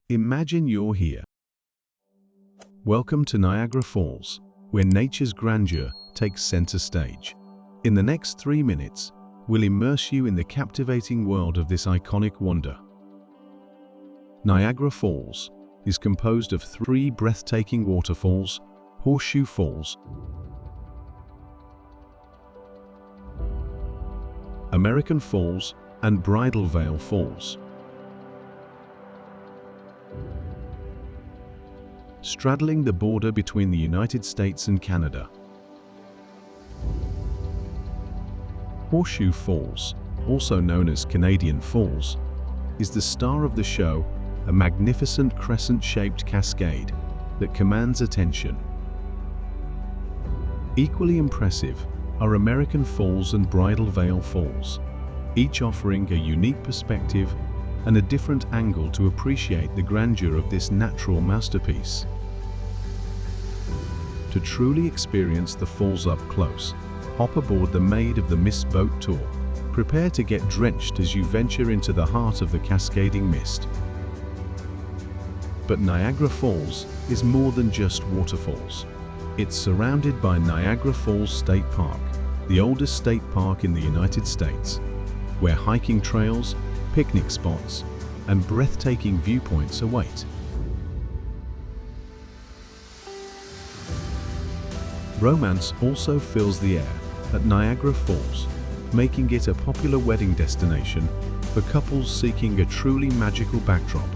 Imagine you're here. Welcome to Niagara Falls, where nature's grandeur takes center stage. In the next 3 minutes, we'll immerse you in the captivating world of this iconic wonder. Niagara Falls is composed of 3 breathtaking waterfalls: Horseshoe Falls, American Falls, and Bridal Veil Falls. Straddling the border between the United States and Canada. Horseshoe Falls, also known as Canadian Falls, is the star of the show, a magnificent crescent-shaped cascade that commands attention. Equally impressive are American Falls and Bridal Veil Falls, each offering a unique perspective and a different angle to appreciate the grandeur of this natural masterpiece. To truly experience the falls up close, hop aboard the Maid of the Mist boat tour. Prepare to get drenched as you venture into the heart of the cascading mist. But Niagara Falls is more than just waterfalls. It's surrounded by Niagara Falls State Park, the oldest state park in the United States, where hiking trails, picnic spots, and breathtaking viewpoints await. Romance also fills the air at Niagara Falls, making it a popular wedding destination for couples seeking a truly magical backdrop.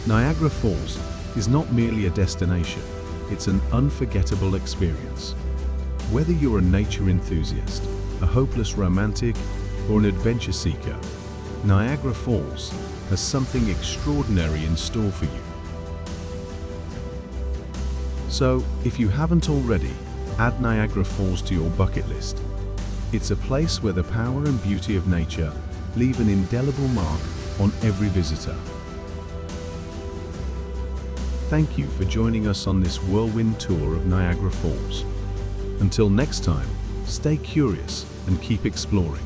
Niagara Falls is not merely a destination, it's an unforgettable experience. Whether you're a nature enthusiast, a hopeless romantic, or an adventure seeker, Niagara Falls has something extraordinary in store for you. So, if you haven't already, add Niagara Falls to your bucket list. It's a place where the power and beauty of nature leave an indelible mark on every visitor. Thank you for joining us on this whirlwind tour of Niagara Falls. Until next time, stay curious and keep exploring.